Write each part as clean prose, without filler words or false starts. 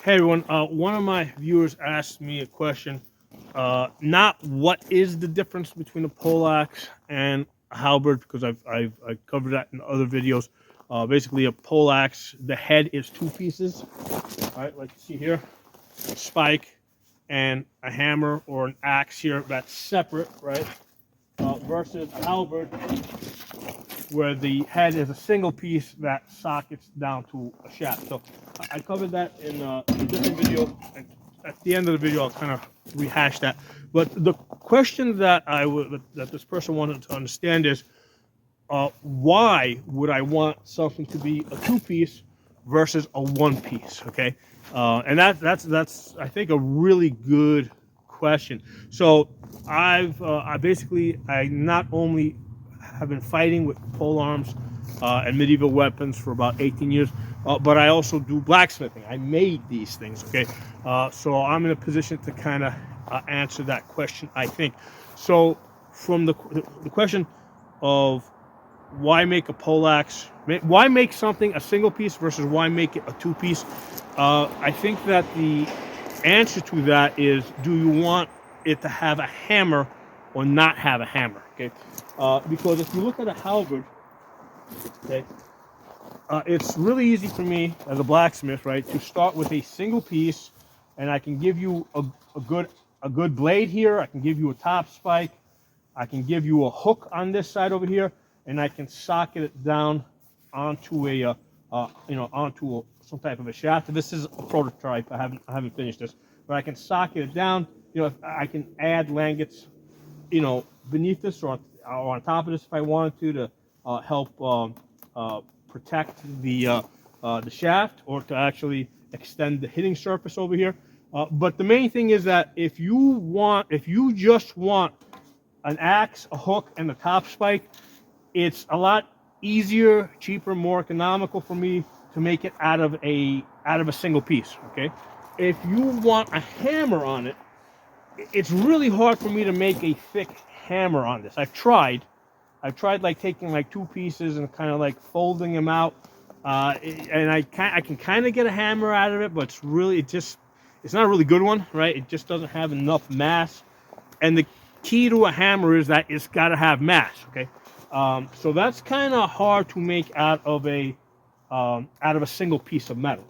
Hey everyone, one of my viewers asked me a question, not what is the difference between a poleaxe and a halberd, because I've covered that in other videos. Basically a poleaxe, the head is two pieces, right, like you see here, a spike and a hammer or an axe here that's separate, right, versus a halberd where the head is a single piece that sockets down to a shaft. So I covered that in a different video. And at the end of the video, I'll kind of rehash that. But the question that that this person wanted to understand is, why would I want something to be a two-piece versus a one-piece? Okay, and that's I think a really good question. So I not only have been fighting with polearms and medieval weapons for about 18 years, but I also do blacksmithing. I made these things. Okay, so I'm in a position to kind of answer that question, I think. So from the question of why make a poleaxe, why make something a single piece versus why make it a two piece, I think that the answer to that is, do you want it to have a hammer or not have a hammer? Okay, because if you look at a halberd, okay, it's really easy for me as a blacksmith, right, to start with a single piece, and I can give you a good blade here. I can give you a top spike. I can give you a hook on this side over here, and I can socket it down onto a some type of a shaft. This is a prototype. I haven't finished this, but I can socket it down. If I can add langets, beneath this or on top of this if I wanted to help protect the shaft, or to actually extend the hitting surface over here. But the main thing is that if you just want an axe, a hook, and the top spike, it's a lot easier, cheaper, more economical for me to make it out of a single piece. Okay, if you want a hammer on it, it's really hard for me to make a thick hammer on this. I've tried like taking like two pieces and kind of like folding them out, and I can kind of get a hammer out of it, but it's not a really good one, right? It just doesn't have enough mass, and the key to a hammer is that it's got to have mass. Okay, so that's kind of hard to make out of a single piece of metal.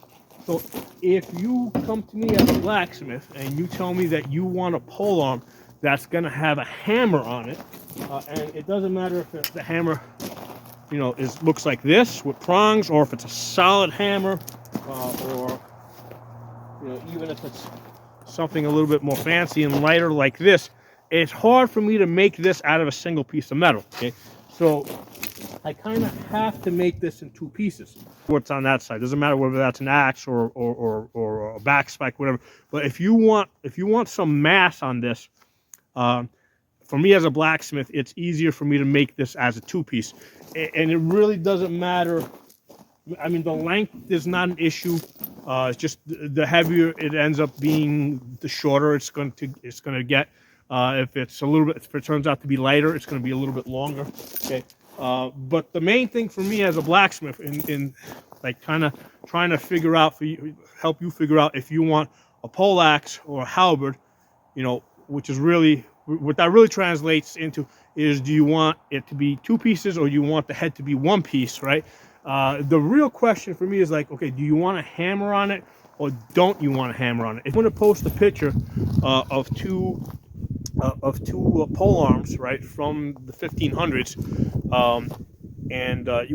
So if you come to me as a blacksmith and you tell me that you want a polearm that's going to have a hammer on it, and it doesn't matter if the hammer, looks like this with prongs, or if it's a solid hammer, or even if it's something a little bit more fancy and lighter like this, it's hard for me to make this out of a single piece of metal. Okay, so I kind of have to make this in two pieces. What's on that side doesn't matter whether that's an axe or a back spike, whatever. But if you want some mass on this, for me as a blacksmith, it's easier for me to make this as a two-piece, and it really doesn't matter. I mean, the length is not an issue. It's just the heavier it ends up being, the shorter it's going to get. If it turns out to be lighter, it's going to be a little bit longer. Okay. But the main thing for me as a blacksmith, in like kind of trying to help you figure out if you want a poleaxe or a halberd, which is really what that really translates into is, do you want it to be two pieces or do you want the head to be one piece, right? The real question for me is like, okay, do you want a hammer on it or don't you want a hammer on it? If you want to post a picture of two pole arms, right, from the 1500s,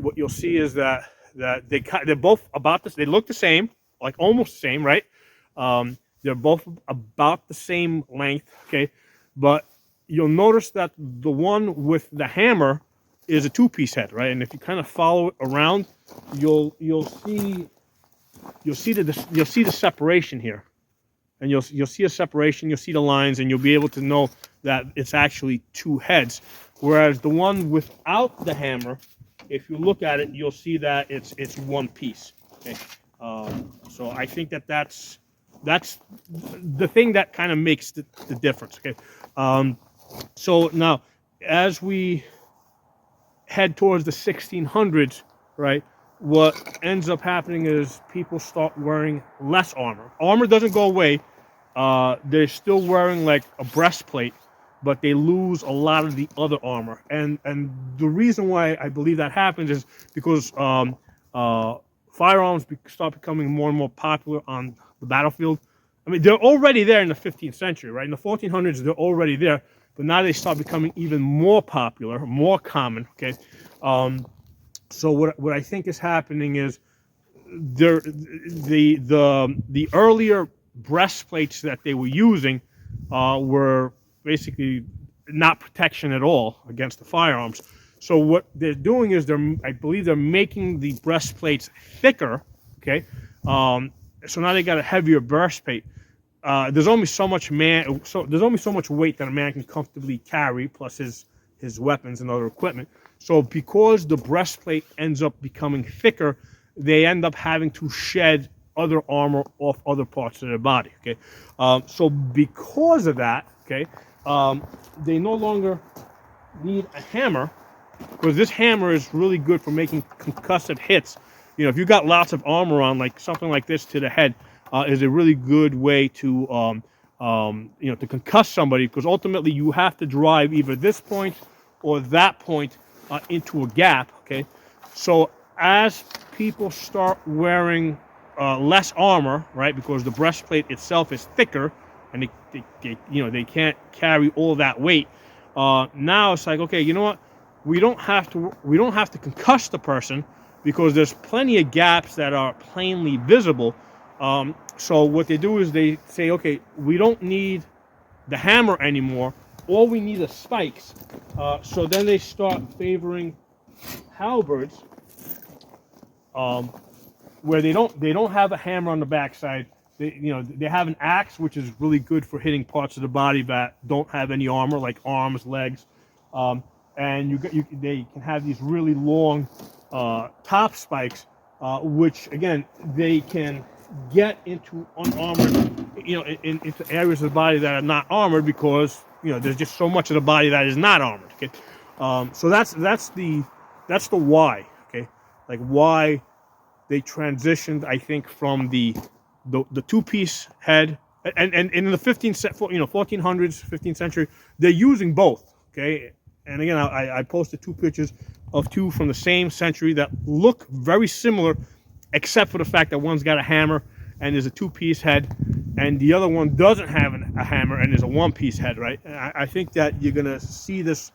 what you'll see is that they're both about this. They look the same, like almost the same, right? They're both about the same length, okay? But you'll notice that the one with the hammer is a two-piece head, right? And if you kind of follow it around, you'll see the separation here. And you'll see a separation, you'll see the lines, and you'll be able to know that it's actually two heads. Whereas the one without the hammer, if you look at it, you'll see that it's one piece. Okay, so I think that's the thing that kind of makes the difference. Okay, so now as we head towards the 1600s, right, what ends up happening is people start wearing less armor. Armor doesn't go away. They're still wearing like a breastplate, but they lose a lot of the other armor. And the reason why I believe that happens is because firearms start becoming more and more popular on the battlefield. I mean, they're already there in the 15th century, right? In the 1400s, they're already there, but now they start becoming even more popular, more common. Okay, so what I think is happening is the earlier breastplates that they were using were basically not protection at all against the firearms. So what they're doing is I believe they're making the breastplates thicker. Okay, so now they got a heavier breastplate. There's only so much there's only so much weight that a man can comfortably carry, plus his weapons and other equipment. So because the breastplate ends up becoming thicker, they end up having to shed other armor off other parts of their body. Okay, so because of that, okay, they no longer need a hammer, because this hammer is really good for making concussive hits. You know, if you got lots of armor on, like something like this to the head, is a really good way to you know, to concuss somebody, because ultimately you have to drive either this point or that point into a gap. Okay, so as people start wearing less armor, right, because the breastplate itself is thicker, and they you know, they can't carry all that weight. Now it's like, okay, you know what? We don't have to concuss the person, because there's plenty of gaps that are plainly visible. So what they do is they say, okay, we don't need the hammer anymore. All we need are spikes. So then they start favoring halberds, where they don't have a hammer on the backside. They have an axe, which is really good for hitting parts of the body that don't have any armor, like arms, legs, and they can have these really long top spikes, which again they can get into unarmored, into areas of the body that are not armored, because there's just so much of the body that is not armored. Okay, so that's the why. Okay, like why they transitioned, I think, from the two-piece head, and in the 1400s, 15th century, they're using both. Okay, and again, I posted two pictures of two from the same century that look very similar, except for the fact that one's got a hammer and is a two-piece head, and the other one doesn't have a hammer and is a one-piece head, right? And I think that you're going to see this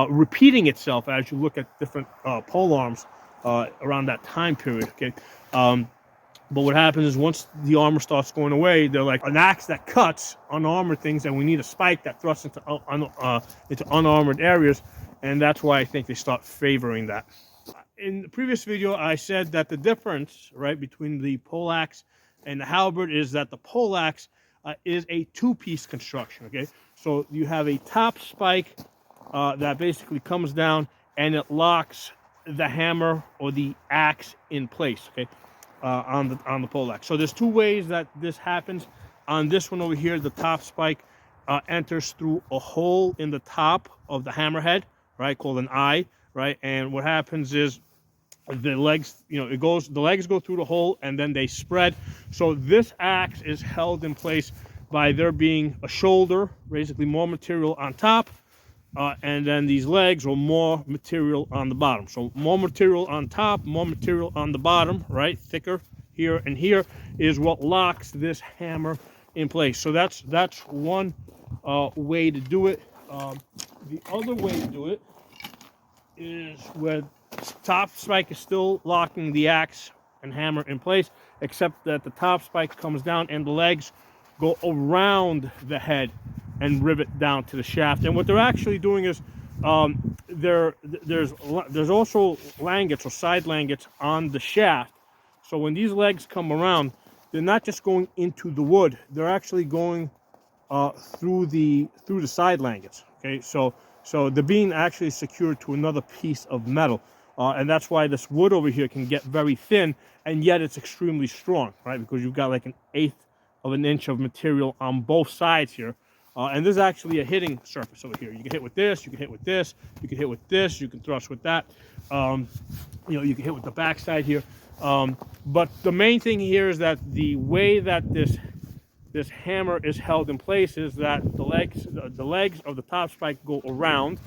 repeating itself as you look at different polearms around that time period, okay? But what happens is once the armor starts going away, they're like, an axe that cuts unarmored things, and we need a spike that thrusts into unarmored areas, and that's why I think they start favoring that. In the previous video, I said that the difference, right, between the poleaxe and the halberd is that the poleaxe is a two-piece construction, okay? So you have a top spike that basically comes down, and it locks the hammer or the axe in place, okay, on the poleaxe. So there's two ways that this happens. On this one over here, the top spike enters through a hole in the top of the hammerhead, right, called an eye, right? And what happens is the legs, the legs go through the hole, and then they spread. So this axe is held in place by there being a shoulder, basically more material on top, and then these legs or more material on the bottom. So more material on top, more material on the bottom, right? Thicker here and here is what locks this hammer in place. So that's one way to do it. The other way to do it is where top spike is still locking the axe and hammer in place, except that the top spike comes down and the legs go around the head and rivet down to the shaft. And what they're actually doing is there's also langets or side langets on the shaft. So when these legs come around, they're not just going into the wood, they're actually going through the side langets. Okay, so they're being actually secured to another piece of metal, and that's why this wood over here can get very thin, and yet it's extremely strong, right? Because you've got like 1/8 of an inch of material on both sides here, And this is actually a hitting surface over here. You can hit with this, you can hit with this, you can hit with this, you can thrust with that. You know, you can hit with the backside here. But the main thing here is that the way that this hammer is held in place is that the legs of the top spike go around,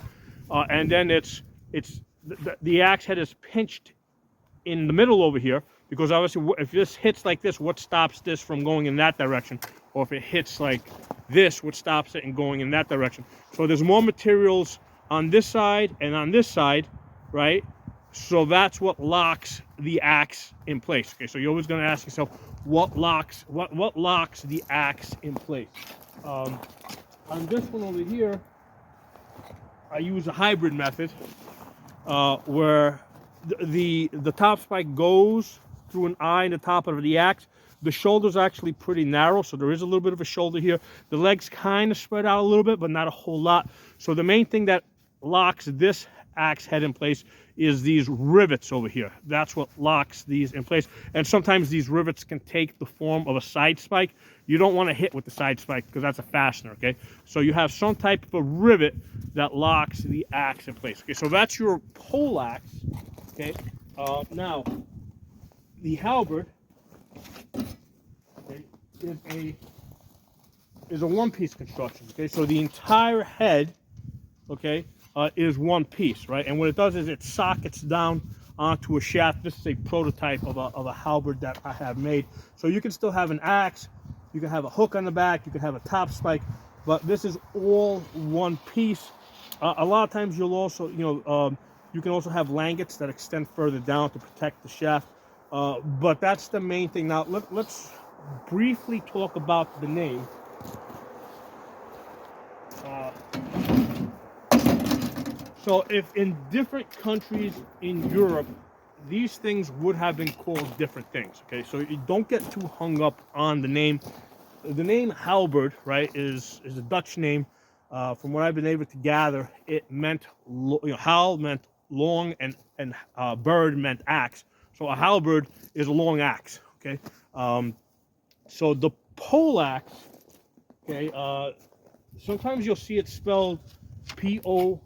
and then the axe head is pinched in the middle over here, because obviously if this hits like this, what stops this from going in that direction? Or if it hits like this, what stops it in going in that direction? So there's more materials on this side and on this side, right? So that's what locks the axe in place. Okay, so you're always going to ask yourself, what locks the axe in place? On this one over here, I use a hybrid method, where the top spike goes through an eye in the top of the axe. The shoulder's actually pretty narrow, so there is a little bit of a shoulder here. The legs kind of spread out a little bit, but not a whole lot. So the main thing that locks this axe head in place is these rivets over here. That's what locks these in place. And sometimes these rivets can take the form of a side spike. You don't want to hit with the side spike because that's a fastener, okay? So you have some type of a rivet that locks the axe in place. Okay, so that's your poleaxe, okay? Now, the halberd, okay, is a one-piece construction, okay? So the entire head, okay, is one piece, right? And what it does is it sockets down onto a shaft. This is a prototype of a halberd that I have made. So you can still have an axe, you can have a hook on the back, you can have a top spike, but this is all one piece. A lot of times you'll also, you can also have langets that extend further down to protect the shaft. But that's the main thing. Now let's briefly talk about the name. So if in different countries in Europe, these things would have been called different things, okay? So you don't get too hung up on the name. The name Halberd, right, is a Dutch name. From what I've been able to gather, it meant, Hal meant long and bird meant axe. So a halberd is a long axe, okay? So the poleaxe, okay, sometimes you'll see it spelled P-O-L-E,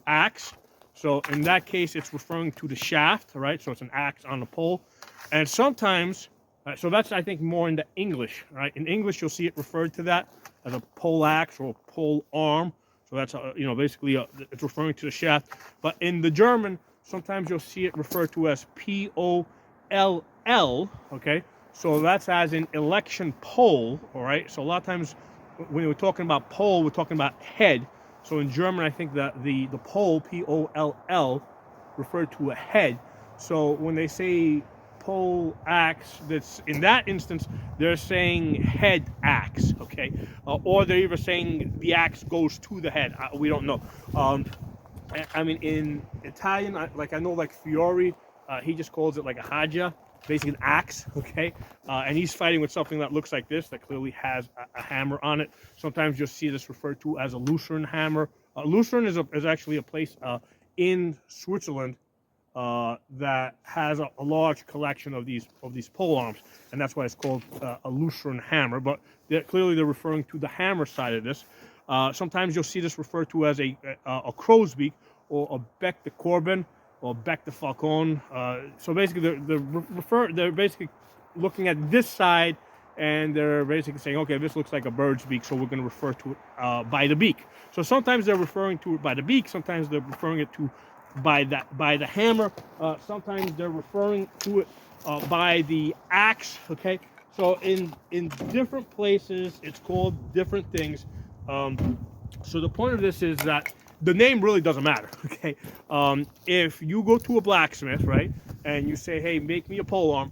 axe. So in that case, it's referring to the shaft, right? So it's an axe on the pole. And sometimes, so that's, I think, more in the English, right? In English, you'll see it referred to that as a poleaxe or a pole arm. So that's, basically it's referring to the shaft. But in the German, sometimes you'll see it referred to as P-O-L-L, okay? So that's as in election pole, all right? So a lot of times when we're talking about pole, we're talking about head. So in German, I think that the pole, P-O-L-L, referred to a head. So when they say pole axe, that's in that instance, they're saying head axe, okay? Or they're even saying the axe goes to the head. We don't know. I mean, in Italian, I know like Fiore, he just calls it like a haja, basically an axe, okay? And he's fighting with something that looks like this, that clearly has a hammer on it. Sometimes you'll see this referred to as a Lucerne hammer. Lucerne is actually a place in Switzerland that has a large collection of these pole arms, and that's why it's called a Lucerne hammer. But clearly they're referring to the hammer side of this. Sometimes you'll see this referred to as a crow's beak or a bec de corbin or bec de falcon. So basically they're basically looking at this side, and they're basically saying, okay, this looks like a bird's beak, so we're going to refer to it by the beak. So sometimes they're referring to it by the beak, sometimes they're referring it to by the hammer, sometimes they're referring to it by the axe, okay? So in different places, it's called different things. So the point of this is that the name really doesn't matter, okay? If you go to a blacksmith, right, and you say, hey, make me a pole arm,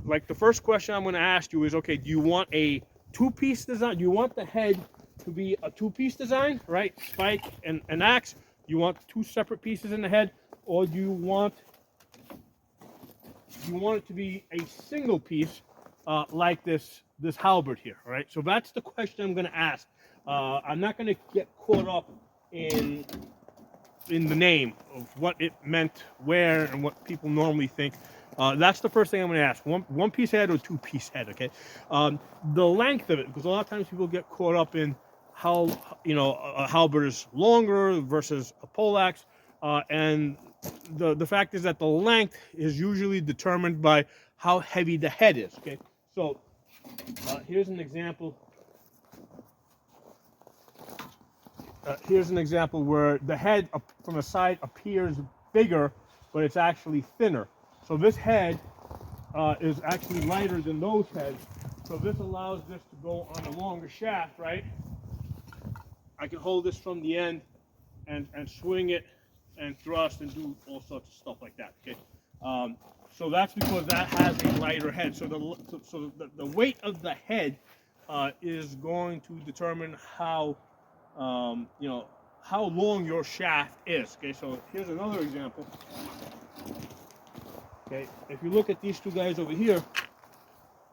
like the first question I'm going to ask you is, okay, do you want a two-piece design? Do you want the head to be a two-piece design, right? Spike and an axe. You want two separate pieces in the head, or do you want it to be a single piece like this halberd here, all right? So that's the question I'm going to ask. I'm not going to get caught up in the name of what it meant where and what people normally think. That's the first thing I'm going to ask. One piece head or two piece head, okay? The length of it, because a lot of times people get caught up in how, you know, a halberd is longer versus a poleaxe, and the fact is that the length is usually determined by how heavy the head is, okay? So here's an example. Here's an example where the head from the side appears bigger, but it's actually thinner. So this head is actually lighter than those heads. So this allows this to go on a longer shaft, right? I can hold this from the end and swing it and thrust and do all sorts of stuff like that, okay? So that's because that has a lighter head. So the weight of the head is going to determine how, you know, how long your shaft is, okay? So here's another example. Okay, if you look at these two guys over here,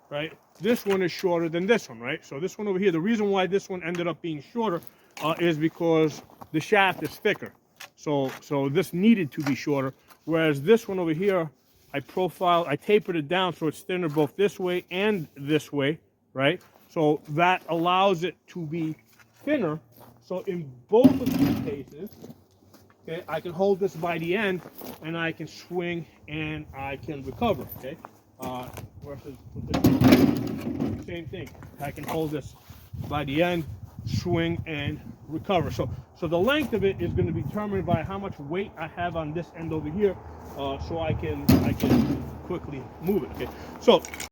right, this one is shorter than this one, right? So this one over here, the reason why this one ended up being shorter is because the shaft is thicker. So this needed to be shorter, whereas this one over here, I tapered it down so it's thinner both this way and this way, right? So that allows it to be thinner. So in both of these cases, okay, I can hold this by the end and I can swing and I can recover, okay? Versus the same thing. I can hold this by the end, swing and recover. So the length of it is going to be determined by how much weight I have on this end over here, so I can quickly move it, okay? So